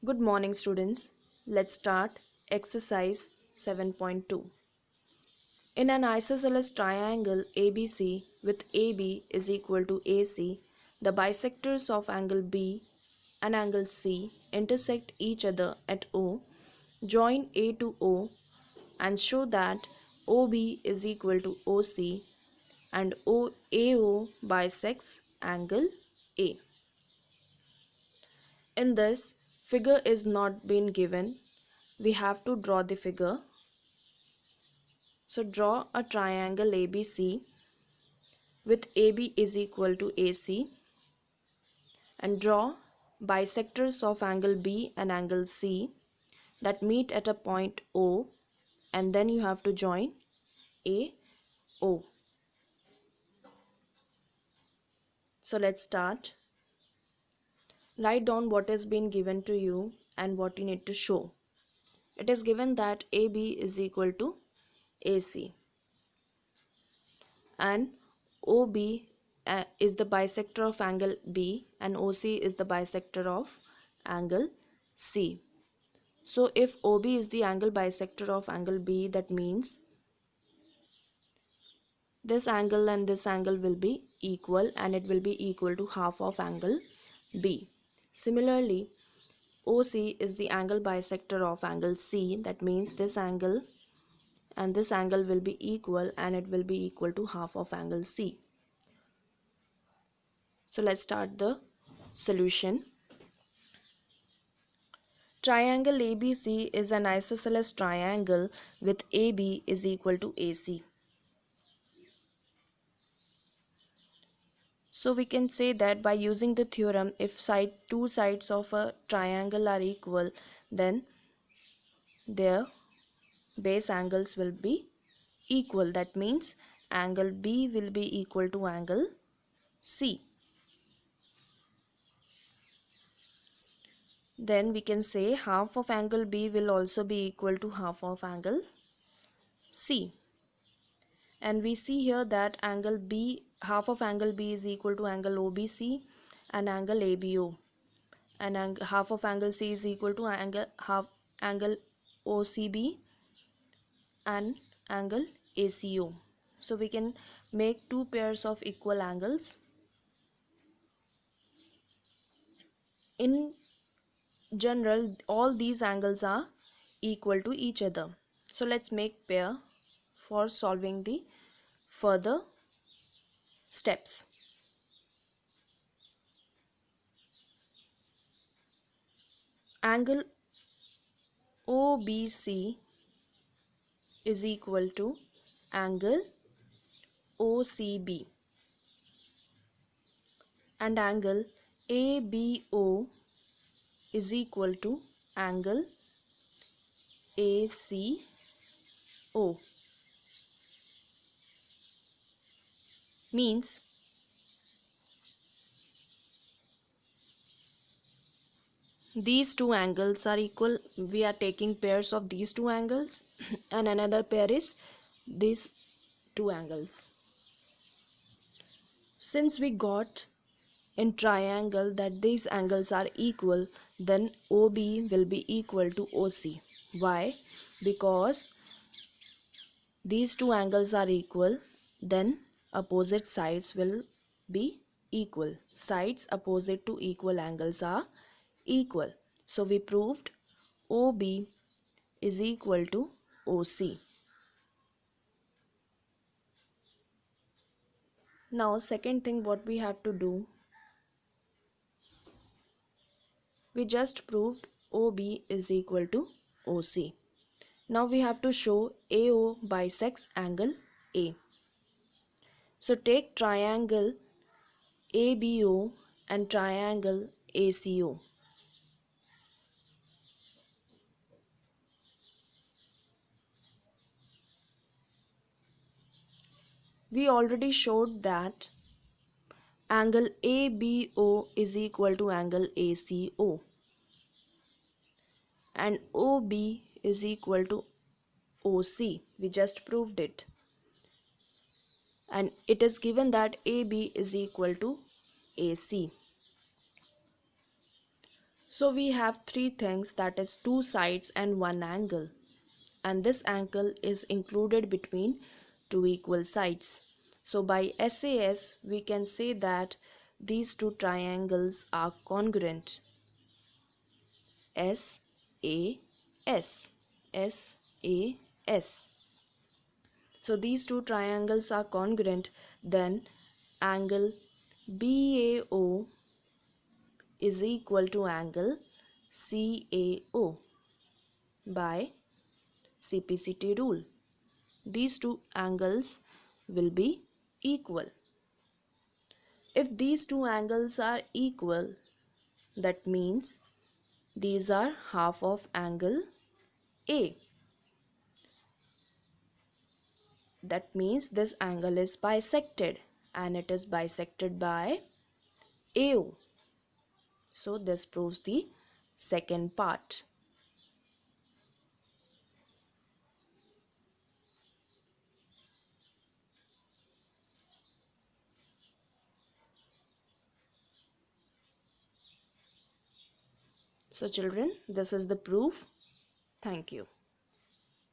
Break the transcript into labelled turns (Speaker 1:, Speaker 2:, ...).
Speaker 1: Good morning, students. Let's start exercise 7.2. In an isosceles triangle ABC with AB is equal to AC, the bisectors of angle B and angle C intersect each other at O. Join A to O and show that OB is equal to OC and AO bisects angle A. In this, figure is not been given. We have to draw the figure. So draw a triangle ABC with AB is equal to AC and draw bisectors of angle B and angle C that meet at a point O, and then you have to join AO. So let's start. Write down what has been given to you and what you need to show. It is given that AB is equal to AC and OB is the bisector of angle B and OC is the bisector of angle C. So if OB is the angle bisector of angle B, that means this angle and this angle will be equal and it will be equal to half of angle B. Similarly, OC is the angle bisector of angle C, that means this angle and this angle will be equal and it will be equal to half of angle C. So let's start the solution. Triangle ABC is an isosceles triangle with AB is equal to AC. So we can say that by using the theorem, if two sides of a triangle are equal, then their base angles will be equal. That means angle B will be equal to angle C. Then we can say half of angle B will also be equal to half of angle C. And we see here that angle B, half of angle B is equal to angle OBC and angle ABO. And half of angle C is equal to angle OCB and angle ACO. So we can make two pairs of equal angles. In general, all these angles are equal to each other. So let's make pair for solving the further steps. Angle OBC is equal to angle OCB and angle ABO is equal to angle ACO. Means these two angles are equal. We are taking pairs of these two angles and another pair is these two angles. Since we got in triangle that these angles are equal, then OB will be equal to OC. Why? Because these two angles are equal, then opposite sides will be equal. Sides opposite to equal angles are equal. So we proved OB is equal to OC. Now second thing what we have to do, we just proved OB is equal to OC. Now we have to show AO bisects angle A. So take triangle ABO and triangle ACO. We already showed that angle ABO is equal to angle ACO and OB is equal to OC. We just proved it. And it is given that AB is equal to AC. So we have three things, that is two sides and one angle. And this angle is included between two equal sides. So by SAS we can say that these two triangles are congruent. SAS, SAS. So these two triangles are congruent, then angle BAO is equal to angle CAO by CPCT rule. These two angles will be equal. If these two angles are equal, that means these are half of angle A. That means this angle is bisected, and it is bisected by AO. So this proves the second part. So children, this is the proof. Thank you.